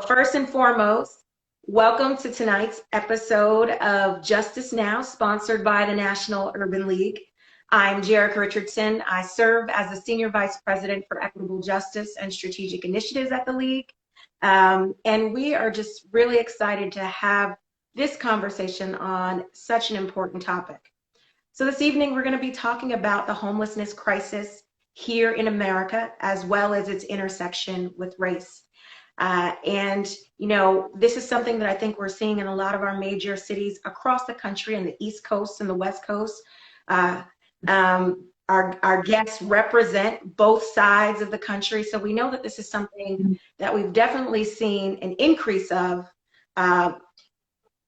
first and foremost, welcome to tonight's episode of Justice Now, sponsored by the National Urban League. I'm Jerika Richardson. I serve as the Senior Vice President for Equitable Justice and Strategic Initiatives at the League. And we are just really excited to have this conversation on such an important topic. So this evening, we're going to be talking about the homelessness crisis here in America, as well as its intersection with race. And, you know, this is something that I think we're seeing in a lot of our major cities across the country, and the East Coast and the West Coast. Our guests represent both sides of the country. So we know that this is something that we've definitely seen an increase of,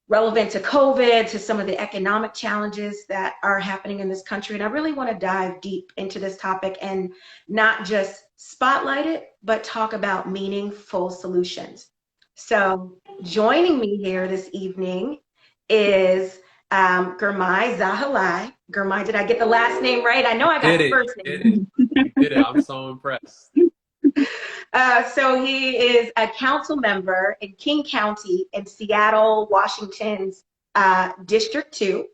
relevant to COVID, to some of the economic challenges that are happening in this country. And I really want to dive deep into this topic and not just spotlight it, but talk about meaningful solutions. So joining me here this evening is Girmay, Zahilay. Girmay, did I get the last name right? I know I got the first name. You did it. I'm so impressed. So he is a council member in King County in Seattle, Washington's District 2.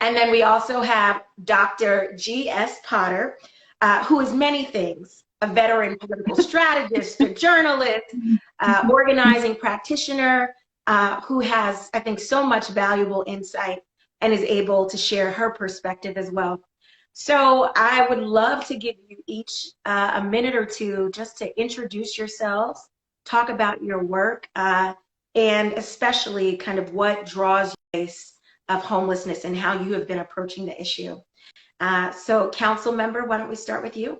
And then we also have Dr. G.S. Potter, who is many things: a veteran political strategist, a journalist, organizing practitioner, who has, I think, so much valuable insight and is able to share her perspective as well. So I would love to give you each a minute or two just to introduce yourselves, talk about your work, and especially kind of what draws you face of homelessness and how you have been approaching the issue. So council member, why don't we start with you?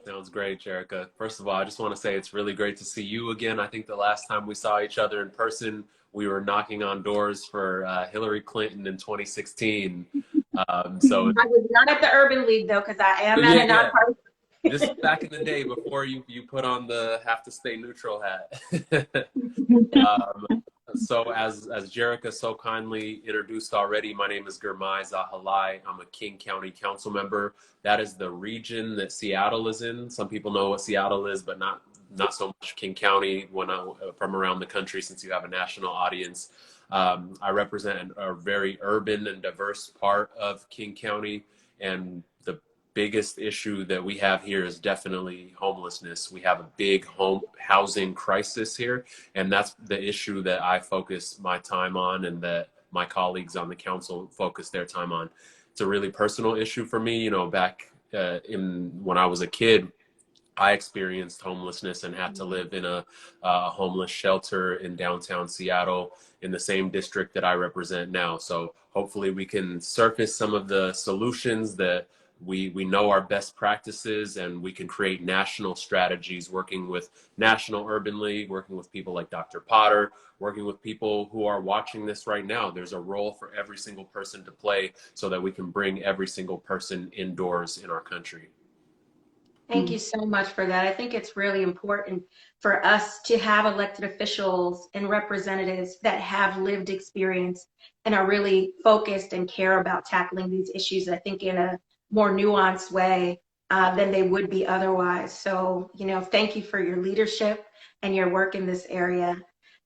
Sounds great, Jerika. First of all, I just want to say it's really great to see you again. I think the last time we saw each other in person, we were knocking on doors for Hillary Clinton in 2016. So I was not at the Urban League though, because I am at a nonprofit. Just back in the day before you put on the have to stay neutral hat. So as Jerika so kindly introduced already, my name is Girmay Zahilay. I'm a King County council member. That is the region that Seattle is in. Some people know what Seattle is, but not so much King County from around the country, since you have a national audience. I represent a very urban and diverse part of King County, and the biggest issue that we have here is definitely homelessness. We have a big housing crisis here, and that's the issue that I focus my time on, and that my colleagues on the council focus their time on. It's a really personal issue for me. You know, back when I was a kid, I experienced homelessness and had to live in a homeless shelter in downtown Seattle, in the same district that I represent now. So hopefully we can surface some of the solutions that we know are best practices, and we can create national strategies, working with National Urban League, working with people like Dr. Potter, working with people who are watching this right now. There's a role for every single person to play so that we can bring every single person indoors in our country. Thank you so much for that. I think it's really important for us to have elected officials and representatives that have lived experience and are really focused and care about tackling these issues, I think, in a more nuanced way than they would be otherwise. So, you know, thank you for your leadership and your work in this area.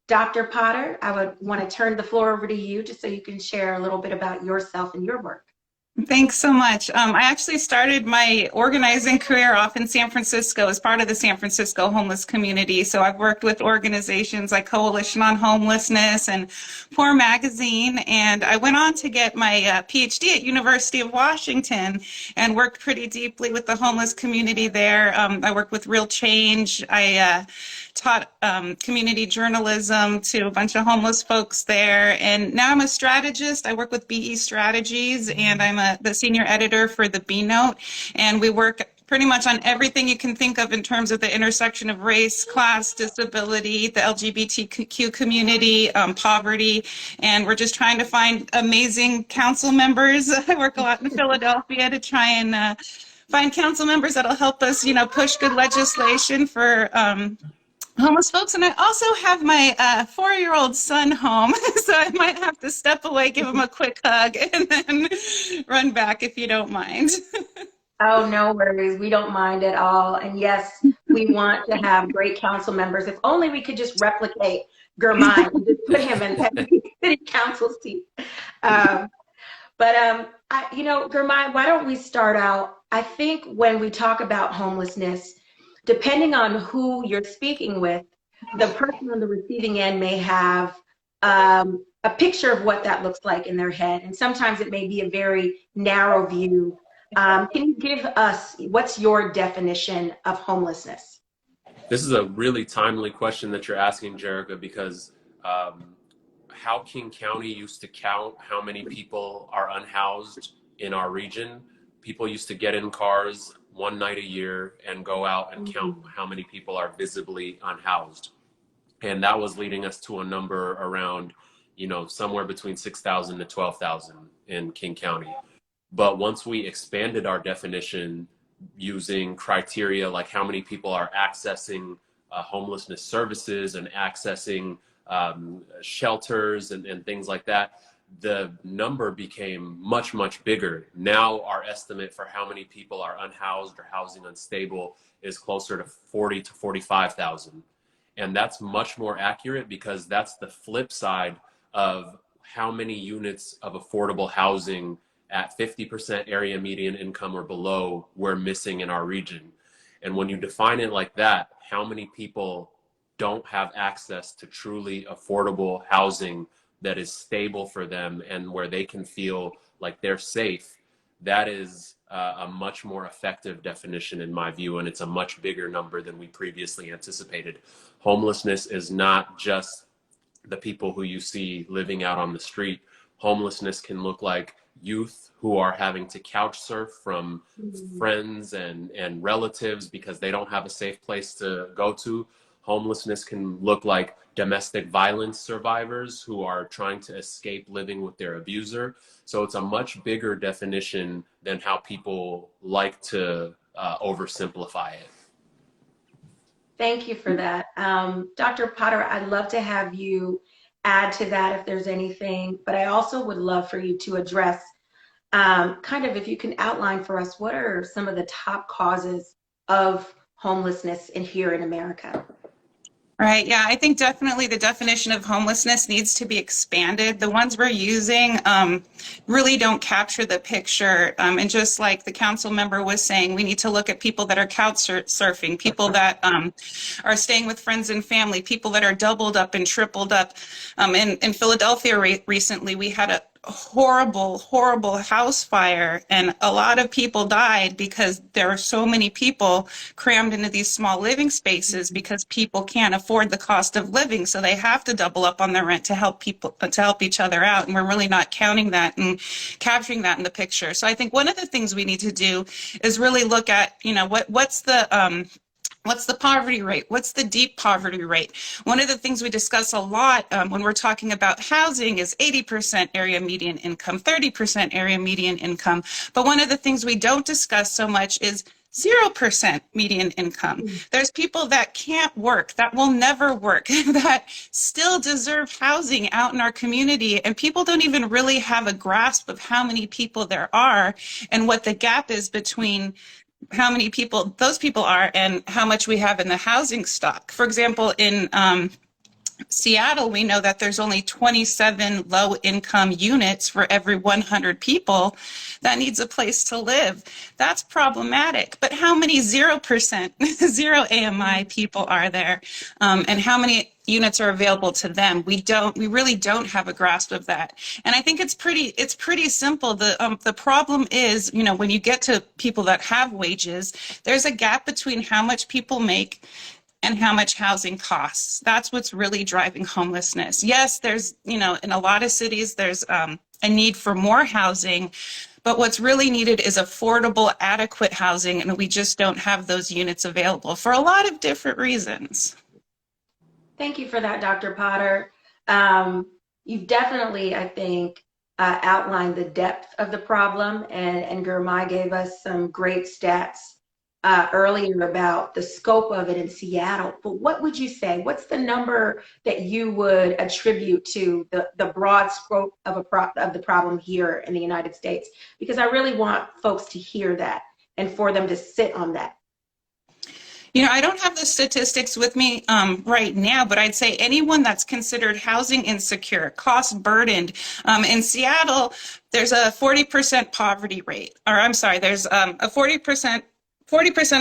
Dr. Potter, I would want to turn the floor over to you just so you can share a little bit about yourself and your work. Thanks so much. I actually started my organizing career off in San Francisco as part of the San Francisco homeless community. So I've worked with organizations like Coalition on Homelessness and Poor Magazine. And I went on to get my Ph.D. at University of Washington and worked pretty deeply with the homeless community there. I worked with Real Change. I taught community journalism to a bunch of homeless folks there. And now I'm a strategist. I work with BE Strategies, and I'm the senior editor for the B Note. And we work pretty much on everything you can think of in terms of the intersection of race, class, disability, the LGBTQ community, poverty. And we're just trying to find amazing council members. I work a lot in Philadelphia to try and find council members that'll help us, you know, push good legislation for homeless folks. And I also have my 4-year-old son home, so I might have to step away, give him a quick hug, and then run back if you don't mind. Oh, no worries. We don't mind at all. And yes, we want to have great council members. If only we could just replicate Girmay and just put him in every city council seat. Girmay, why don't we start out? I think when we talk about homelessness, depending on who you're speaking with, the person on the receiving end may have a picture of what that looks like in their head. And sometimes it may be a very narrow view. Can you give us, what's your definition of homelessness? This is a really timely question that you're asking, Jerika, because how King County used to count how many people are unhoused in our region. People used to get in cars one night a year and go out and count how many people are visibly unhoused. And that was leading us to a number around, somewhere between 6,000 to 12,000 in King County. But once we expanded our definition using criteria like how many people are accessing homelessness services and accessing shelters and things like that, the number became much, much bigger. Now our estimate for how many people are unhoused or housing unstable is closer to 40 to 45,000. And that's much more accurate because that's the flip side of how many units of affordable housing at 50% area median income or below we're missing in our region. And when you define it like that, how many people don't have access to truly affordable housing that is stable for them and where they can feel like they're safe, that is a much more effective definition in my view, and it's a much bigger number than we previously anticipated. Homelessness is not just the people who you see living out on the street. Homelessness can look like youth who are having to couch surf from friends and relatives because they don't have a safe place to go to. Homelessness can look like domestic violence survivors who are trying to escape living with their abuser. So it's a much bigger definition than how people like to oversimplify it. Thank you for that. Dr. Potter, I'd love to have you add to that if there's anything, but I also would love for you to address if you can outline for us, what are some of the top causes of homelessness here in America? Right. Yeah, I think definitely the definition of homelessness needs to be expanded. The ones we're using really don't capture the picture. And just like the council member was saying, we need to look at people that are couch surfing, people that are staying with friends and family, people that are doubled up and tripled up. In Philadelphia recently, we had a horrible house fire, and a lot of people died because there are so many people crammed into these small living spaces because people can't afford the cost of living, so they have to double up on their rent to help each other out, and we're really not counting that and capturing that in the picture. So I think one of the things we need to do is really look at, what's the poverty rate? What's the deep poverty rate? One of the things we discuss a lot when we're talking about housing is 80% area median income, 30% area median income. But one of the things we don't discuss so much is 0% median income. There's people that can't work, that will never work, that still deserve housing out in our community. And people don't even really have a grasp of how many people there are and what the gap is between how many people those people are and how much we have in the housing stock. For example, in Seattle, we know that there's only 27 low-income units for every 100 people that needs a place to live. That's problematic. But how many 0%, zero AMI people are there? And how many units are available to them? We really don't have a grasp of that. And I think it's pretty simple. The problem is, when you get to people that have wages, there's a gap between how much people make and how much housing costs. That's what's really driving homelessness. Yes, there's, in a lot of cities, there's a need for more housing, but what's really needed is affordable, adequate housing, and we just don't have those units available for a lot of different reasons. Thank you for that, Dr. Potter. You've definitely, I think, outlined the depth of the problem, and Girmay gave us some great stats earlier about the scope of it in Seattle. But what would you say? What's the number that you would attribute to the broad scope of the problem here in the United States? Because I really want folks to hear that and for them to sit on that. I don't have the statistics with me right now, but I'd say anyone that's considered housing insecure, cost burdened. In Seattle, there's a 40% poverty rate, or I'm sorry, there's a 40%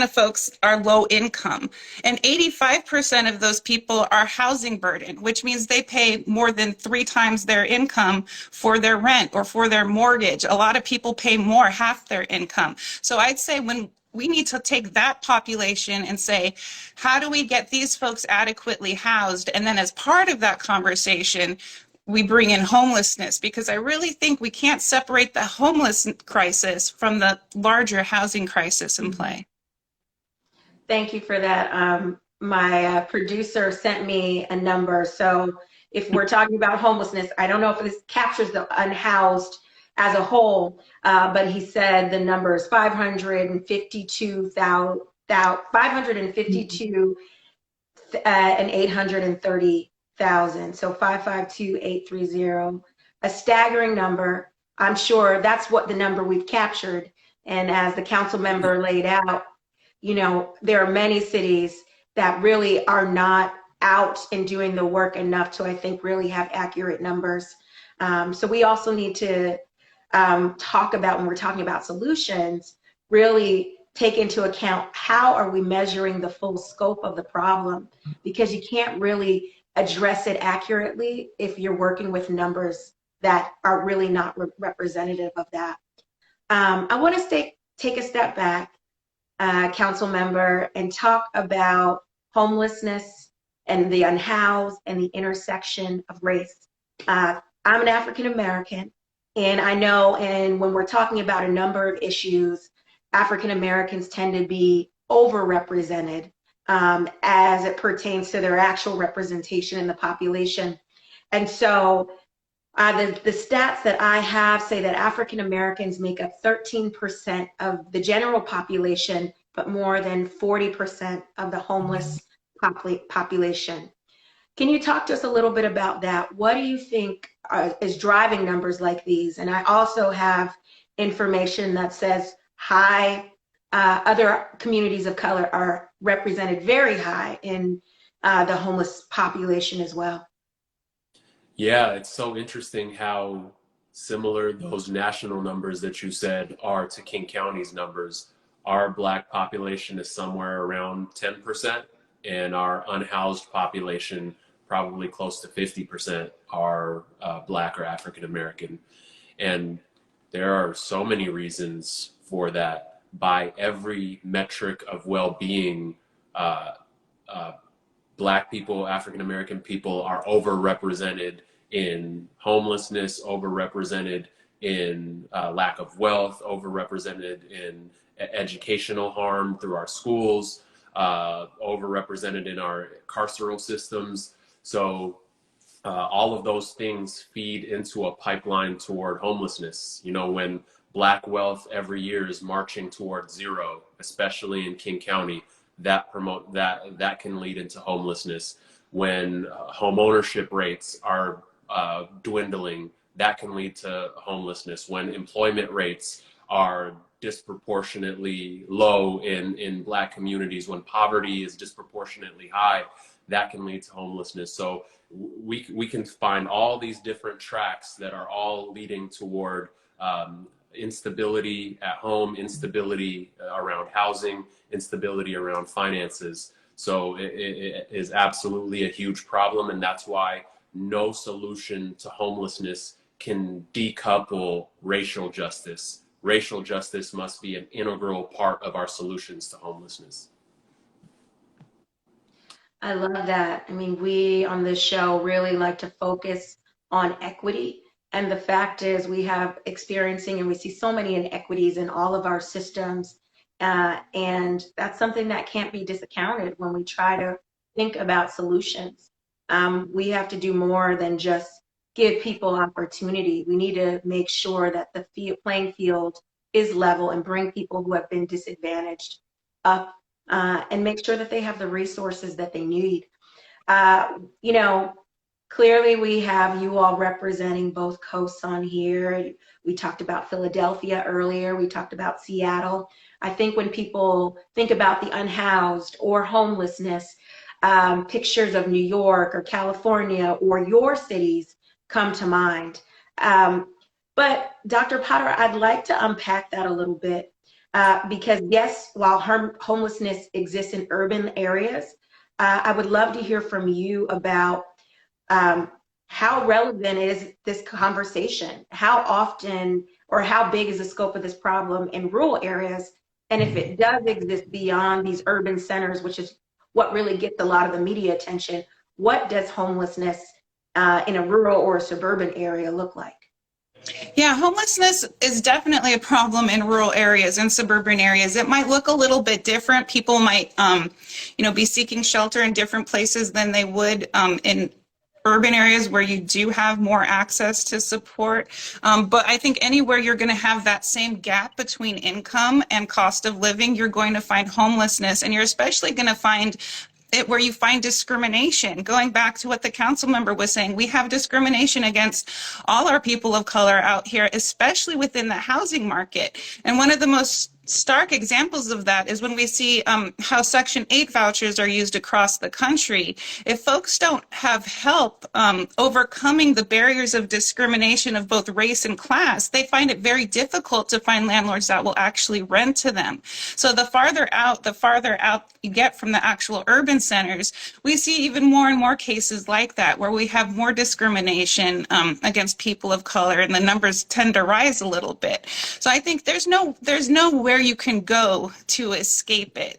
of folks are low income, and 85% of those people are housing burdened, which means they pay more than 3 times their income for their rent or for their mortgage. A lot of people pay more, half their income. So I'd say when we need to take that population and say, how do we get these folks adequately housed? And then as part of that conversation, we bring in homelessness, because I really think we can't separate the homeless crisis from the larger housing crisis in play. Thank you for that. My producer sent me a number. So if we're talking about homelessness, I don't know if this captures the unhoused as a whole, but he said the number is 552,000, 552 and 830,000. So 552,830, a staggering number. I'm sure that's what the number we've captured. And as the council member laid out, there are many cities that really are not out and doing the work enough to, I think, really have accurate numbers. So we also need to talk about, when we're talking about solutions, really take into account how are we measuring the full scope of the problem, because you can't really address it accurately if you're working with numbers that are really not representative of that. I want to take a step back, council member, and talk about homelessness and the unhoused and the intersection of race. I'm an African American, and I know, and when we're talking about a number of issues, African Americans tend to be overrepresented as it pertains to their actual representation in the population. And so the stats that I have say that African Americans make up 13% of the general population, but more than 40% of the homeless population. Can you talk to us a little bit about that? What do you think is driving numbers like these? And I also have information that says other communities of color are represented very high in the homeless population as well. Yeah, it's so interesting how similar those national numbers that you said are to King County's numbers. Our Black population is somewhere around 10%, and our unhoused population, probably close to 50%, are Black or African American. And there are so many reasons for that. By every metric of well-being, Black people, African American people are overrepresented in homelessness, overrepresented in lack of wealth, overrepresented in educational harm through our schools, overrepresented in our carceral systems. So all of those things feed into a pipeline toward homelessness. When Black wealth every year is marching toward zero, especially in King County, that can lead into homelessness. When home ownership rates are dwindling, that can lead to homelessness. When employment rates are disproportionately low in Black communities, when poverty is disproportionately high, that can lead to homelessness. So we can find all these different tracks that are all leading toward instability at home, instability around housing, instability around finances. So it is absolutely a huge problem, and that's why no solution to homelessness can decouple racial justice. Racial justice must be an integral part of our solutions to homelessness. I love that. I mean, we on this show really like to focus on equity. And the fact is we have experiencing and we see so many inequities in all of our systems. And that's something that can't be discounted when we try to think about solutions. We have to do more than just give people opportunity. We need to make sure that the playing field is level and bring people who have been disadvantaged up and make sure that they have the resources that they need. Clearly we have you all representing both coasts on here. We talked about Philadelphia earlier. We talked about Seattle. I think when people think about the unhoused or homelessness, pictures of New York or California or your cities come to mind. But Dr. Potter, I'd like to unpack that a little bit because yes, while homelessness exists in urban areas, I would love to hear from you about how relevant is this conversation? How often or how big is the scope of this problem in rural areas? And if it does exist beyond these urban centers, which is what really gets a lot of the media attention, what does homelessness in a rural or a suburban area look like? Yeah, homelessness is definitely a problem in rural areas and suburban areas. It might look a little bit different. People might, be seeking shelter in different places than they would in urban areas where you do have more access to support. But I think anywhere you're going to have that same gap between income and cost of living, you're going to find homelessness, and you're especially going to find it where you find discrimination. Going back to what the council member was saying, we have discrimination against all our people of color out here, especially within the housing market. And one of the most stark examples of that is when we see how Section 8 vouchers are used across the country. If folks don't have help overcoming the barriers of discrimination of both race and class, they find it very difficult to find landlords that will actually rent to them. So the farther out you get from the actual urban centers, we see even more and more cases like that, where we have more discrimination against people of color, and the numbers tend to rise a little bit. So I think there's nowhere you can go to escape it.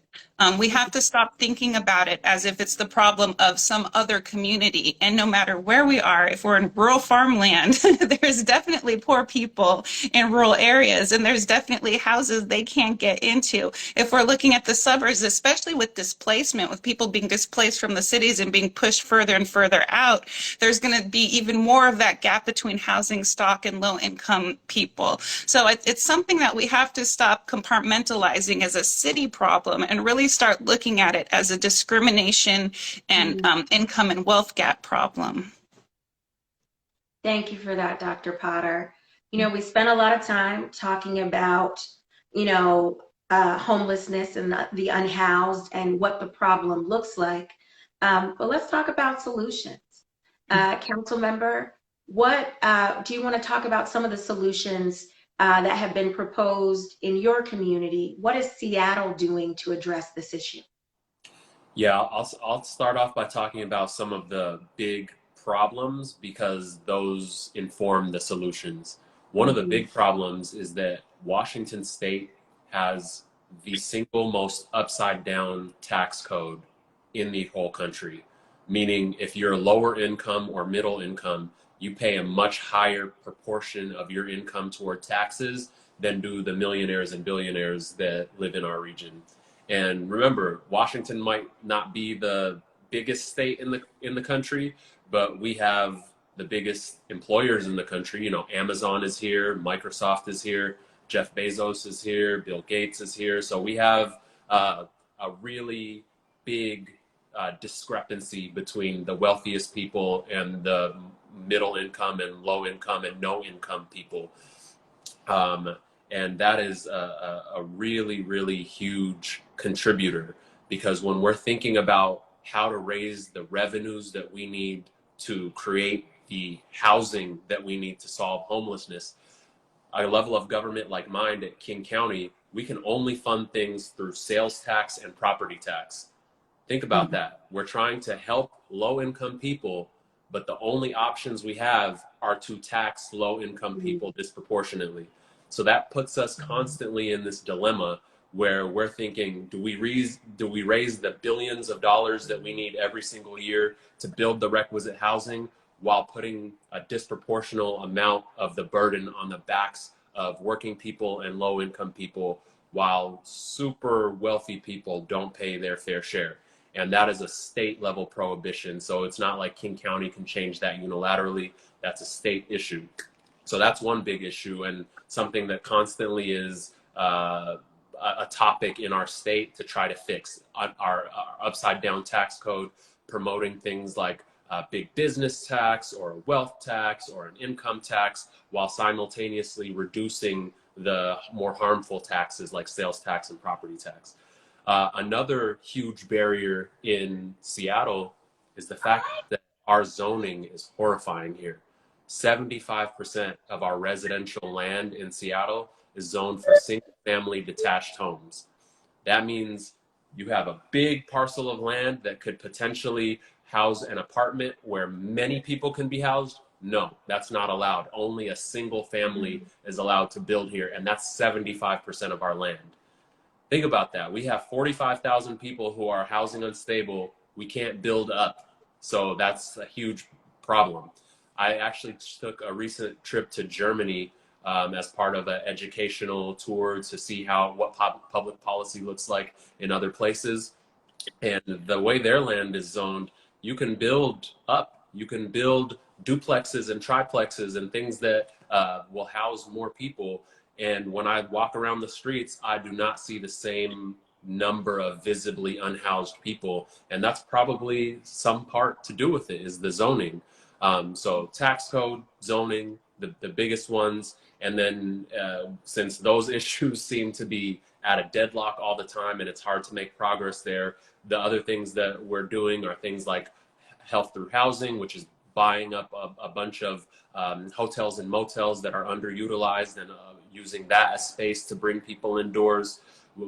We have to stop thinking about it as if it's the problem of some other community. And no matter where we are, if we're in rural farmland, there's definitely poor people in rural areas, and there's definitely houses they can't get into. If we're looking at the suburbs, especially with displacement, with people being displaced from the cities and being pushed further and further out, there's going to be even more of that gap between housing stock and low-income people. So it's something that we have to stop compartmentalizing as a city problem and really start looking at it as a discrimination and income and wealth gap problem. Thank you for that, Dr. Potter. We spent a lot of time talking about, homelessness and the unhoused and what the problem looks like. But let's talk about solutions. Council member, what do you want to talk about some of the solutions that have been proposed in your community? What is Seattle doing to address this issue? Yeah, I'll start off by talking about some of the big problems because those inform the solutions. One of the big problems is that Washington State has the single most upside down tax code in the whole country, meaning if you're lower income or middle income, you pay a much higher proportion of your income toward taxes than do the millionaires and billionaires that live in our region. And remember, Washington might not be the biggest state in the country, but we have the biggest employers in the country. Amazon is here, Microsoft is here, Jeff Bezos is here, Bill Gates is here. So we have a really big discrepancy between the wealthiest people and the middle income and low income and no income people. And that is a really, really huge contributor, because when we're thinking about how to raise the revenues that we need to create the housing that we need to solve homelessness, a level of government like mine at King County, we can only fund things through sales tax and property tax. Think about that. We're trying to help low-income people, but the only options we have are to tax low-income people disproportionately. So that puts us constantly in this dilemma where we're thinking, do we raise the billions of dollars that we need every single year to build the requisite housing, while putting a disproportional amount of the burden on the backs of working people and low-income people, while super wealthy people don't pay their fair share? And that is a state level prohibition. So it's not like King County can change that unilaterally. That's a state issue. So that's one big issue, and something that constantly is a topic in our state to try to fix. Our upside down tax code, promoting things like a big business tax or a wealth tax or an income tax, while simultaneously reducing the more harmful taxes like sales tax and property tax. Another huge barrier in Seattle is the fact that our zoning is horrifying here. 75% of our residential land in Seattle is zoned for single-family detached homes. That means you have a big parcel of land that could potentially house an apartment where many people can be housed. No, that's not allowed. Only a single family is allowed to build here, and that's 75% of our land. Think about that. We have 45,000 people who are housing unstable. We can't build up. So that's a huge problem. I actually took a recent trip to Germany as part of an educational tour to see what public policy looks like in other places. And the way their land is zoned, you can build up. You can build duplexes and triplexes and things that will house more people. And when I walk around the streets, I do not see the same number of visibly unhoused people. And that's probably some part to do with it, is the zoning. So tax code, zoning, the biggest ones. And then since those issues seem to be at a deadlock all the time and it's hard to make progress there, the other things that we're doing are things like health through housing, which is buying up a bunch of hotels and motels that are underutilized and using that as space to bring people indoors.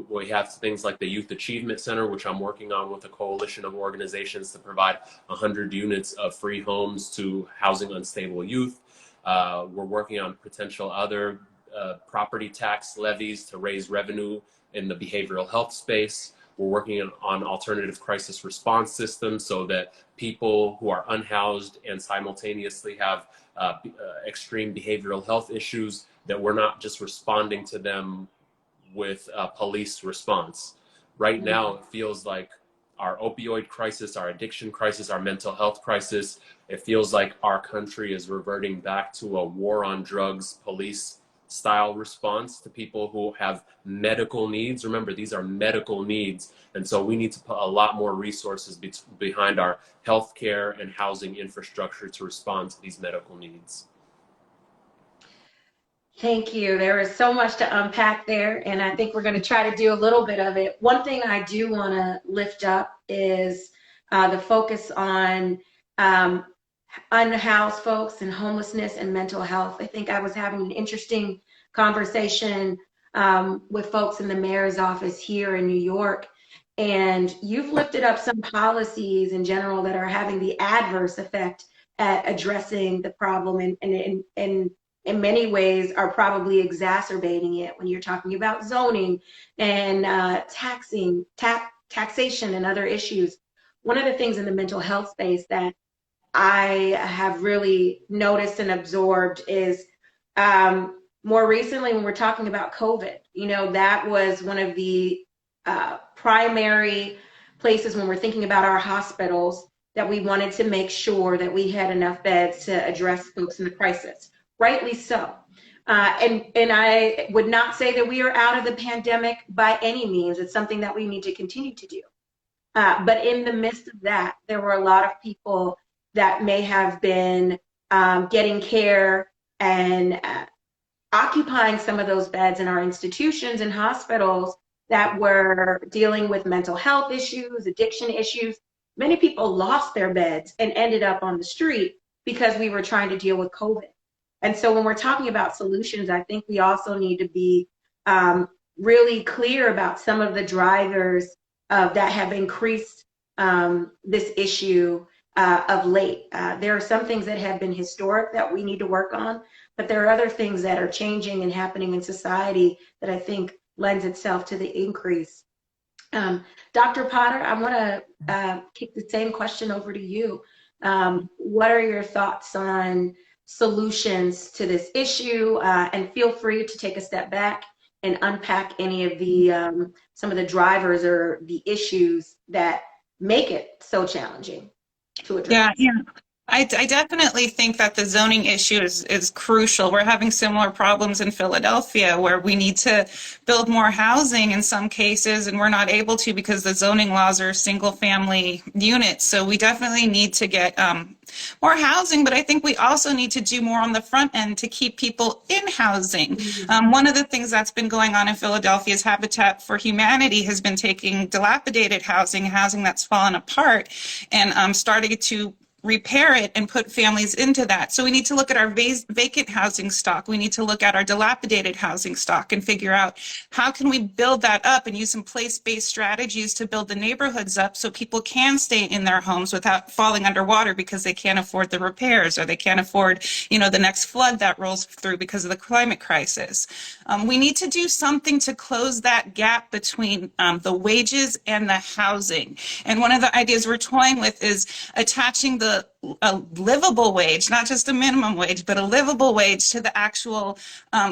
We have things like the Youth Achievement Center, which I'm working on with a coalition of organizations to provide 100 units of free homes to housing unstable youth. We're working on potential other property tax levies to raise revenue in the behavioral health space. We're working on alternative crisis response systems so that people who are unhoused and simultaneously have extreme behavioral health issues, that we're not just responding to them with a police response. Right now, it feels like our opioid crisis, our addiction crisis, our mental health crisis, it feels like our country is reverting back to a war on drugs, police style response to people who have medical needs. Remember, these are medical needs. And so we need to put a lot more resources behind our healthcare and housing infrastructure to respond to these medical needs. Thank you. There is so much to unpack there, and I think we're going to try to do a little bit of it. One thing I do want to lift up is the focus on unhoused folks and homelessness and mental health. I think I was having an interesting conversation with folks in the mayor's office here in New York, and you've lifted up some policies in general that are having the adverse effect at addressing the problem, and in many ways are probably exacerbating it when you're talking about zoning and taxation and other issues. One of the things in the mental health space that I have really noticed and absorbed is more recently when we're talking about COVID, that was one of the primary places when we're thinking about our hospitals that we wanted to make sure that we had enough beds to address folks in the crisis. Rightly so. And I would not say that we are out of the pandemic by any means. It's something that we need to continue to do. But in the midst of that, there were a lot of people that may have been getting care and occupying some of those beds in our institutions and hospitals that were dealing with mental health issues, addiction issues. Many people lost their beds and ended up on the street because we were trying to deal with COVID. And so when we're talking about solutions, I think we also need to be really clear about some of the drivers that have increased this issue of late. There are some things that have been historic that we need to work on, but there are other things that are changing and happening in society that I think lends itself to the increase. Dr. Potter, I want to kick the same question over to you. What are your thoughts on solutions to this issue? And feel free to take a step back and unpack any of the some of the drivers or the issues that make it so challenging to address. Yeah. I definitely think that the zoning issue is crucial. We're having similar problems in Philadelphia where we need to build more housing in some cases, and we're not able to because the zoning laws are single family units. So we definitely need to get more housing, but I think we also need to do more on the front end to keep people in housing. One of the things that's been going on in Philadelphia is Habitat for Humanity has been taking dilapidated housing, housing that's fallen apart, and starting to repair it and put families into that. So we need to look at our vacant housing stock. We need to look at our dilapidated housing stock and figure out how can we build that up and use some place-based strategies to build the neighborhoods up so people can stay in their homes without falling underwater because they can't afford the repairs or they can't afford, the next flood that rolls through because of the climate crisis. We need to do something to close that gap between the wages and the housing. And one of the ideas we're toying with is attaching a livable wage, not just a minimum wage, but a livable wage to the actual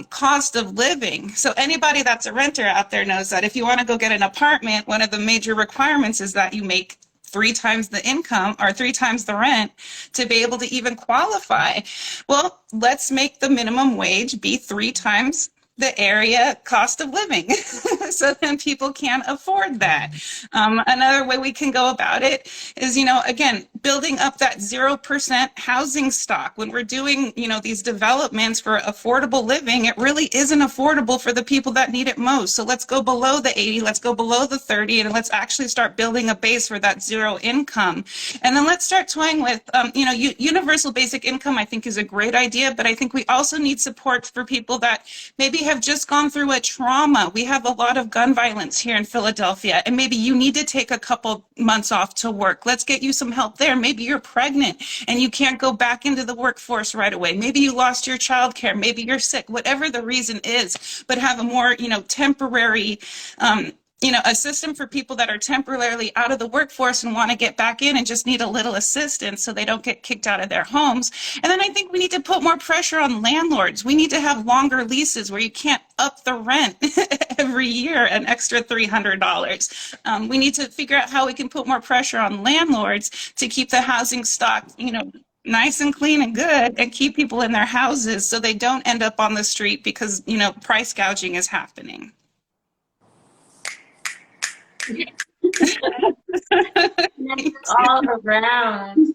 cost of living. So anybody that's a renter out there knows that if you want to go get an apartment, one of the major requirements is that you make 3 times the income or 3 times the rent to be able to even qualify. Well, let's make the minimum wage be 3 times the area cost of living so then people can afford that. Another way we can go about it is, again, building up that 0% housing stock. When we're doing, these developments for affordable living, it really isn't affordable for the people that need it most. So let's go below the 80, let's go below the 30, and let's actually start building a base for that zero income. And then let's start toying with, universal basic income, I think is a great idea, but I think we also need support for people that maybe have just gone through a trauma. We have a lot of gun violence here in Philadelphia, and maybe you need to take a couple months off to work. Let's get you some help there. Maybe you're pregnant and you can't go back into the workforce right away. Maybe you lost your childcare. Maybe you're sick, whatever the reason is, but have a more, temporary, a system for people that are temporarily out of the workforce and want to get back in and just need a little assistance so they don't get kicked out of their homes. And then I think we need to put more pressure on landlords. We need to have longer leases where you can't up the rent every year an extra $300. We need to figure out how we can put more pressure on landlords to keep the housing stock, nice and clean and good and keep people in their houses so they don't end up on the street because, price gouging is happening. All around.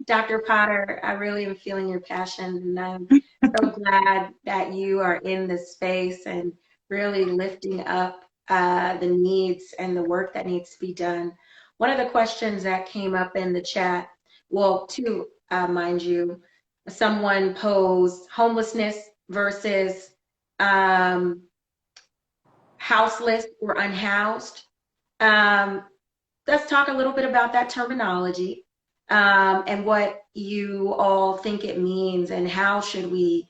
Dr. Potter, I really am feeling your passion, and I'm so glad that you are in this space and really lifting up the needs and the work that needs to be done. One of the questions that came up in the chat, well, two, mind you, someone posed homelessness versus houseless or unhoused. Let's talk a little bit about that terminology and what you all think it means and how should we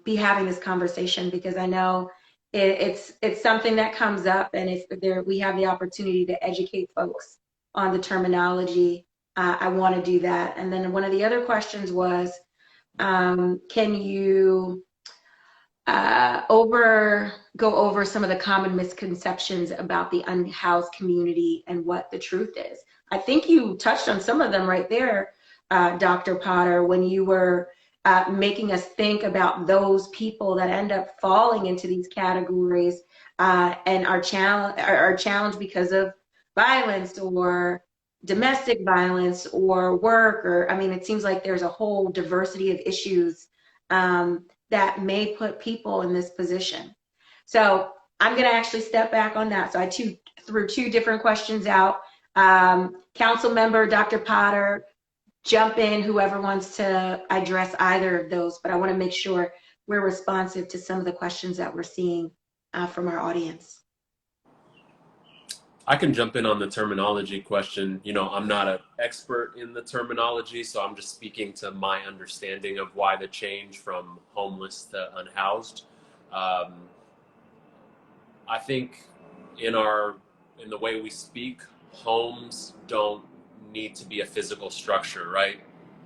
be having this conversation, because I know it's something that comes up, and if we have the opportunity to educate folks on the terminology, I want to do that. And then one of the other questions was, can you go over some of the common misconceptions about the unhoused community and what the truth is? I think you touched on some of them right there, Dr. Potter, when you were making us think about those people that end up falling into these categories and are challenged because of violence or domestic violence or work, or it seems like there's a whole diversity of issues that may put people in this position. So I'm going to actually step back on that. So I threw 2 different questions out. Councilmember Dr. Potter, jump in, whoever wants to address either of those, but I want to make sure we're responsive to some of the questions that we're seeing from our audience. I can jump in on the terminology question. I'm not an expert in the terminology, so I'm just speaking to my understanding of why the change from homeless to unhoused. I think in the way we speak, homes don't need to be a physical structure, right?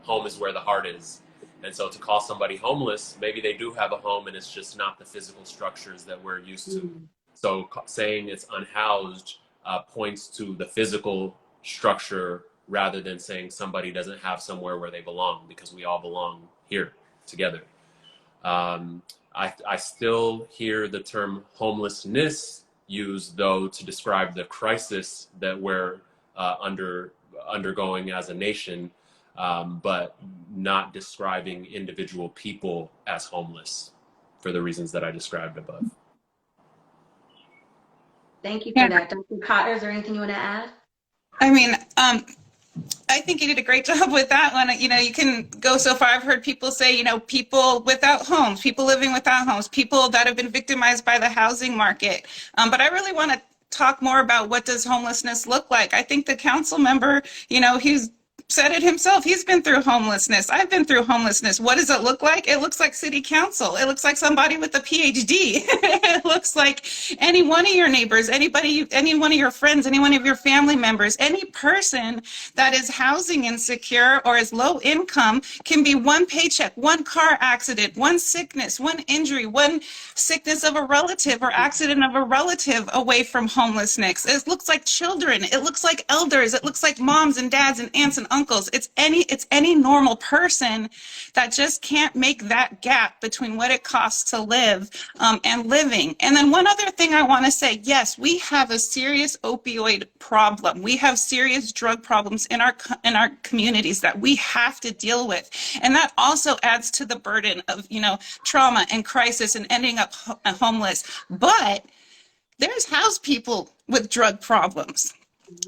Home is where the heart is. And so to call somebody homeless, maybe they do have a home and it's just not the physical structures that we're used to. So saying it's unhoused points to the physical structure rather than saying somebody doesn't have somewhere where they belong, because we all belong here together. I still hear the term homelessness used, though, to describe the crisis that we're undergoing as a nation, but not describing individual people as homeless for the reasons that I described above. Thank you for that. Dr. Cotter, is there anything you want to add? I mean, I think you did a great job with that one. You know, you can go so far. I've heard people say, you know, people without homes, people living without homes, people that have been victimized by the housing market. But I really want to talk more about what does homelessness look like. I think the council member, you know, he's said it himself. He's been through homelessness. I've been through homelessness. What does it look like? It looks like city council. It looks like somebody with a Ph.D. It looks like any one of your neighbors, anybody, any one of your friends, any one of your family members, any person that is housing insecure or is low income can be one paycheck, one car accident, one sickness, one injury, one sickness of a relative or accident of a relative away from homelessness. It looks like children. It looks like elders. It looks like moms and dads and aunts and uncles. It's any normal person that just can't make that gap between what it costs to live and living. And then one other thing I want to say, yes, we have a serious opioid problem. We have serious drug problems in our communities that we have to deal with. And that also adds to the burden of, you know, trauma and crisis and ending up homeless. But there's house people with drug problems.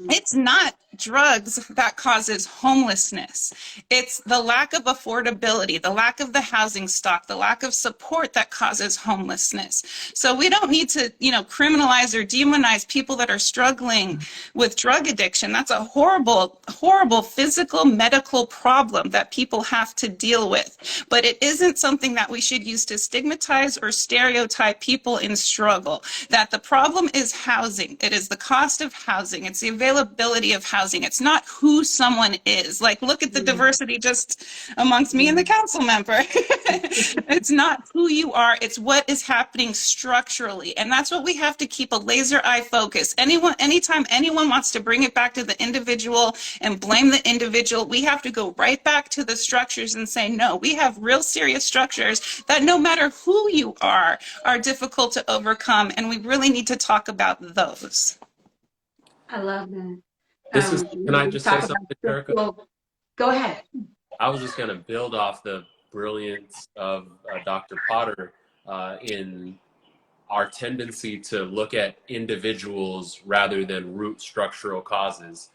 It's not drugs that causes homelessness. It's the lack of affordability, the lack of the housing stock, the lack of support that causes homelessness. So we don't need to, you know, criminalize or demonize people that are struggling with drug addiction. That's a horrible, horrible physical, medical problem that people have to deal with. But it isn't something that we should use to stigmatize or stereotype people in struggle. That the problem is housing. It is the cost of housing. It's the availability of housing. It's not who someone is. Like, look at the diversity just amongst me and the council member. It's not who you are. It's what is happening structurally. And that's what we have to keep a laser eye focus. Anytime anyone wants to bring it back to the individual and blame the individual, we have to go right back to the structures and say, no, we have real serious structures that no matter who you are difficult to overcome. And we really need to talk about those. I love that. Can I just say something, Jerika? Well, go ahead. I was just going to build off the brilliance of Dr. Potter in our tendency to look at individuals rather than root structural causes.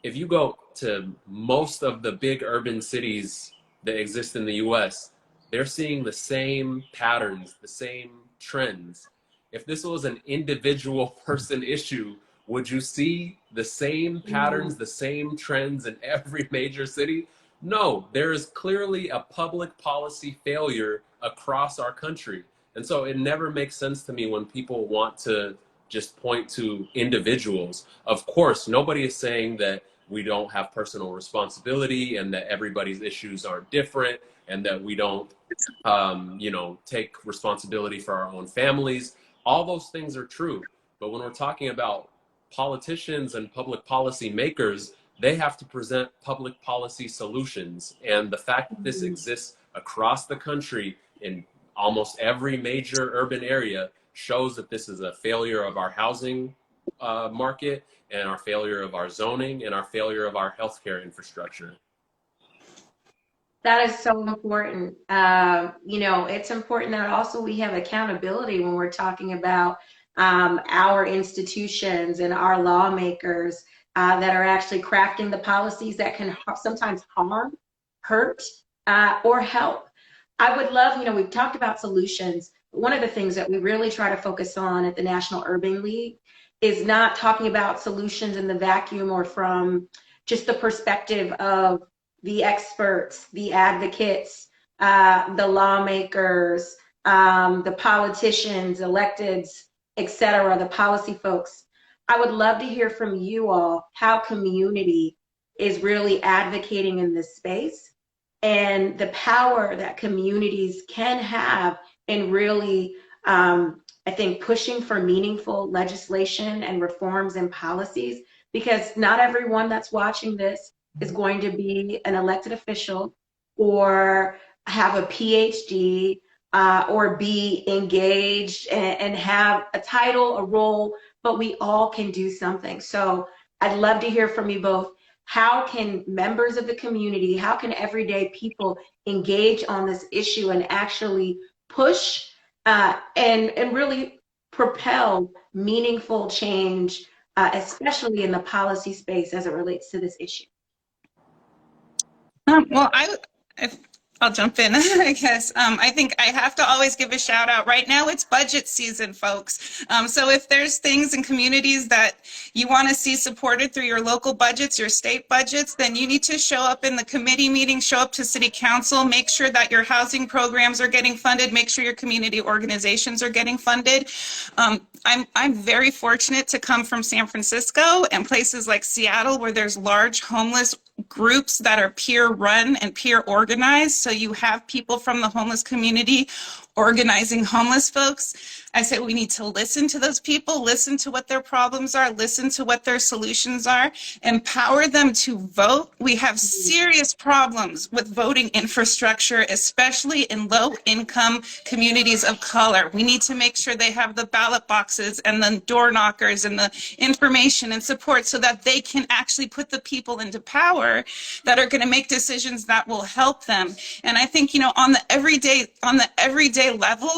If you go to most of the big urban cities that exist in the US, they're seeing the same patterns, the same trends. If this was an individual person issue, would you see the same patterns, the same trends in every major city? No, there is clearly a public policy failure across our country. And so it never makes sense to me when people want to just point to individuals. Of course, nobody is saying that we don't have personal responsibility and that everybody's issues are different and that we don't, take responsibility for our own families. All those things are true. But when we're talking about politicians and public policy makers, they have to present public policy solutions. And the fact that this exists across the country in almost every major urban area shows that this is a failure of our housing market and our failure of our zoning and our failure of our healthcare infrastructure. That is so important. It's important that also we have accountability when we're talking about our institutions and our lawmakers that are actually crafting the policies that can sometimes harm, hurt, or help. I would love, we've talked about solutions. One of the things that we really try to focus on at the National Urban League is not talking about solutions in the vacuum or from just the perspective of the experts, the advocates, the lawmakers, the politicians, electeds, etc., the policy folks. I would love to hear from you all how community is really advocating in this space and the power that communities can have in really, I think, pushing for meaningful legislation and reforms and policies because not everyone that's watching this is going to be an elected official or have a PhD or be engaged and have a title, a role, but we all can do something. So I'd love to hear from you both. How can members of the community, how can everyday people engage on this issue and actually push and really propel meaningful change, especially in the policy space as it relates to this issue? Well, if I'll jump in, I guess. I think I have to always give a shout out. Right now, it's budget season, folks. So if there's things in communities that you want to see supported through your local budgets, your state budgets, then you need to show up in the committee meetings, show up to city council, make sure that your housing programs are getting funded, make sure your community organizations are getting funded. I'm very fortunate to come from San Francisco and places like Seattle where there's large homeless groups that are peer run and peer organized. So you have people from the homeless community organizing homeless folks. I say we need to listen to those people, listen to what their problems are, listen to what their solutions are, empower them to vote. We have serious problems with voting infrastructure, especially in low-income communities of color. We need to make sure they have the ballot boxes and the door knockers and the information and support so that they can actually put the people into power that are going to make decisions that will help them. And I think, on the everyday level,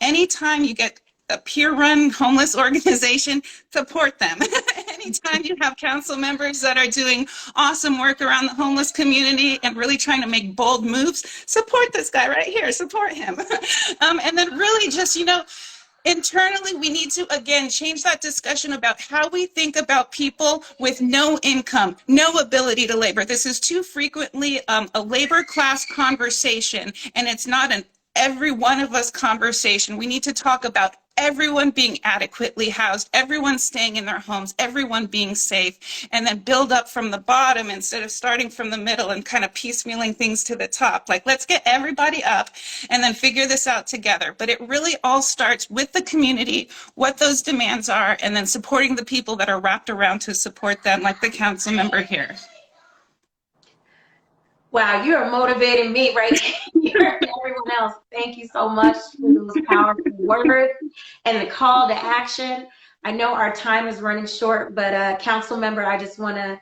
anytime you get a peer-run homeless organization, support them. Anytime you have council members that are doing awesome work around the homeless community and really trying to make bold moves, support this guy right here, support him. And then really just, internally, we need to, again, change that discussion about how we think about people with no income, no ability to labor. This is too frequently a labor class conversation, and it's not an every one of us conversation. We need to talk about everyone being adequately housed, everyone staying in their homes, everyone being safe, and then build up from the bottom instead of starting from the middle and kind of piecemealing things to the top. Like, let's get everybody up and then figure this out together. But it really all starts with the community, what those demands are, and then supporting the people that are wrapped around to support them, like the council member here. Wow, you are motivating me right here and everyone else. Thank you so much for those powerful words and the call to action. I know our time is running short, but council member, I just want to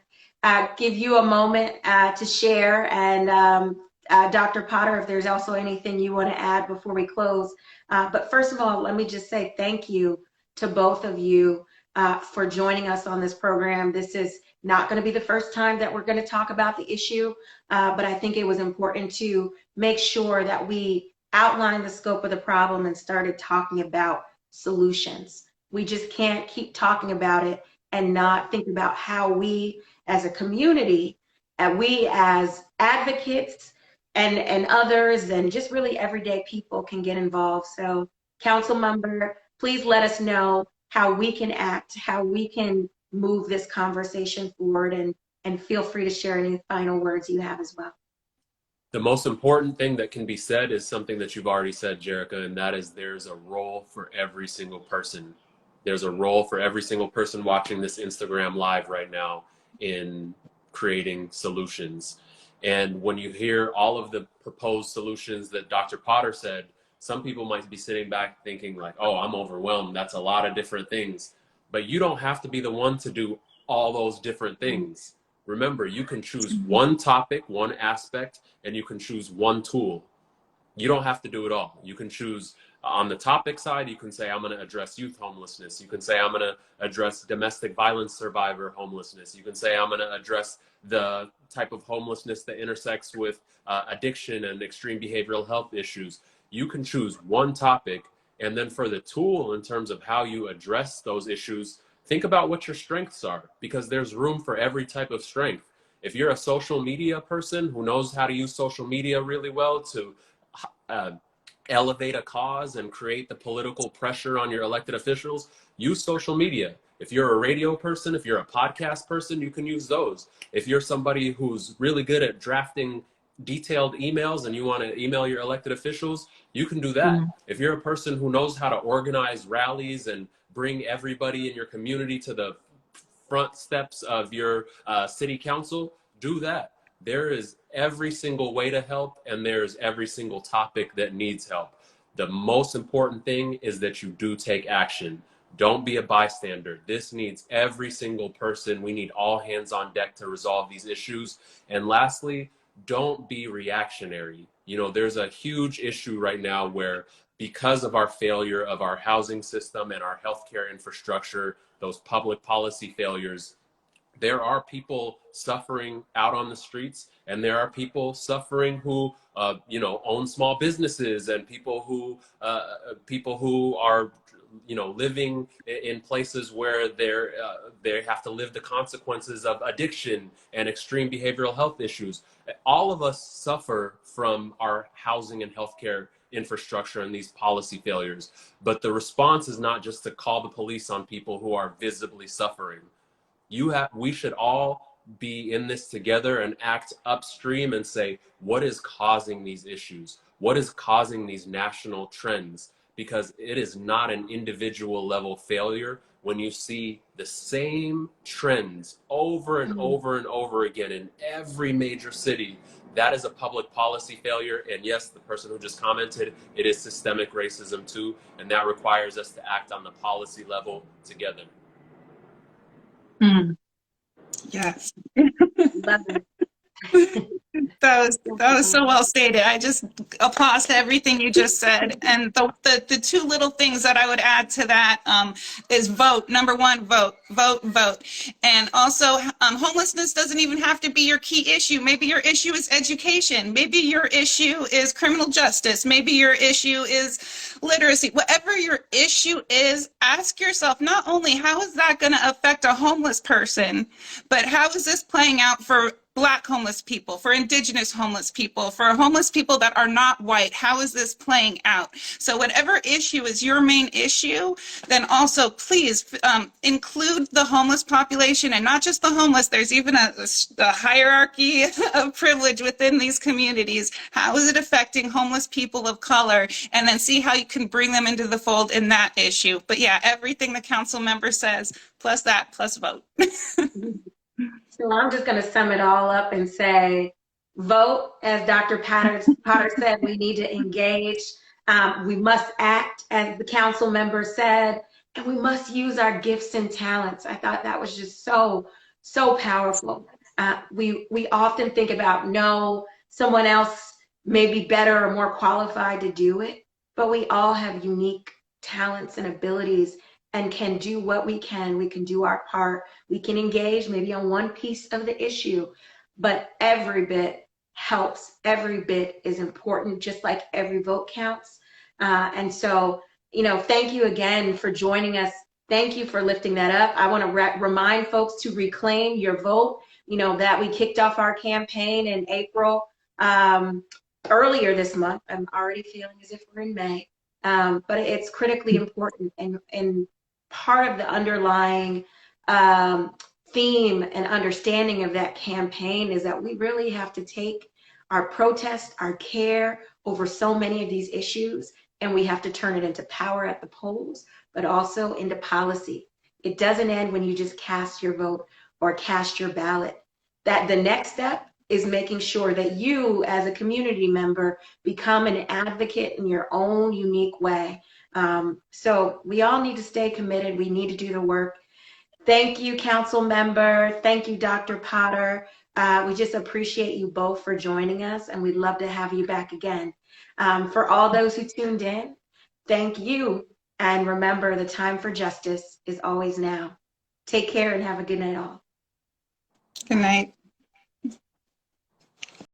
give you a moment to share. And Dr. Potter, if there's also anything you want to add before we close. But first of all, let me just say thank you to both of you for joining us on this program. This is not going to be the first time that we're going to talk about the issue, but I think it was important to make sure that we outlined the scope of the problem and started talking about solutions. We just can't keep talking about it and not think about how we as a community, and we as advocates and others and just really everyday people can get involved. So council member, please let us know how we can act, how we can move this conversation forward, and feel free to share any final words you have as well. The most important thing that can be said is something that you've already said, Jerika, and that is there's a role for every single person. There's a role for every single person watching this Instagram live right now in creating solutions. And when you hear all of the proposed solutions that Dr. Potter said, some people might be sitting back thinking like, oh, I'm overwhelmed. That's a lot of different things. But you don't have to be the one to do all those different things. Remember, you can choose one topic, one aspect, and you can choose one tool. You don't have to do it all. You can choose on the topic side, you can say, I'm going to address youth homelessness. You can say, I'm going to address domestic violence survivor homelessness. You can say, I'm going to address the type of homelessness that intersects with addiction and extreme behavioral health issues. You can choose one topic. And then for the tool, in terms of how you address those issues, think about what your strengths are, because there's room for every type of strength. If you're a social media person who knows how to use social media really well to elevate a cause and create the political pressure on your elected officials, use social media. If you're a radio person, if you're a podcast person, you can use those. If you're somebody who's really good at drafting detailed emails and you want to email your elected officials, you can do that. If you're a person who knows how to organize rallies and bring everybody in your community to the front steps of your city council, do that. There is every single way to help, and there's every single topic that needs help. The most important thing is that you do take action. Don't be a bystander. This needs every single person. We need all hands on deck to resolve these issues. And lastly, don't be reactionary. You know, there's a huge issue right now where, because of our failure of our housing system and our healthcare infrastructure, those public policy failures, there are people suffering out on the streets, and there are people suffering who, you know, own small businesses, and people who are, you know, living in places where they have to live the consequences of addiction and extreme behavioral health issues. All of us suffer from our housing and healthcare infrastructure and these policy failures. But the response is not just to call the police on people who are visibly suffering. We should all be in this together and act upstream and say, what is causing these issues? What is causing these national trends? Because it is not an individual level failure when you see the same trends over and over and over again in every major city. That is a public policy failure. And yes, the person who just commented, it is systemic racism too. And that requires us to act on the policy level together. Yes. Love it. That was so well stated. I just applause to everything you just said. And the two little things that I would add to that is vote. Number one, vote. And also, homelessness doesn't even have to be your key issue. Maybe your issue is education. Maybe your issue is criminal justice. Maybe your issue is literacy. Whatever your issue is, ask yourself not only how is that going to affect a homeless person, but how is this playing out for Black homeless people, for Indigenous homeless people, for homeless people that are not white? How is this playing out? So whatever issue is your main issue, then also please include the homeless population, and not just the homeless. There's even a hierarchy of privilege within these communities. How is it affecting homeless people of color? And then see how you can bring them into the fold in that issue. But yeah, everything the council member says, plus that, plus vote. So I'm just going to sum it all up and say, vote. As Dr. Potter said, we need to engage. We must act, as the council member said, and we must use our gifts and talents. I thought that was just so powerful. We often think about, no, someone else may be better or more qualified to do it, but we all have unique talents and abilities and can do what we can. We can do our part. We can engage maybe on one piece of the issue, but every bit helps. Every bit is important, just like every vote counts. And so, you know, thank you again for joining us. Thank you for lifting that up. I want to remind folks to reclaim your vote. You know, that we kicked off our campaign in April, earlier this month. I'm already feeling as if we're in May, but it's critically important, and part of the underlying theme and understanding of that campaign is that we really have to take our protest, our care over so many of these issues, and we have to turn it into power at the polls, but also into policy. It doesn't end when you just cast your vote or cast your ballot. That the next step is making sure that you, as a community member, become an advocate in your own unique way. So we all need to stay committed. We need to do the work. Thank you, council member. Thank you, Dr. Potter. We just appreciate you both for joining us, and we'd love to have you back again. For all those who tuned in, thank you. And remember, the time for justice is always now. Take care and have a good night all. Good night.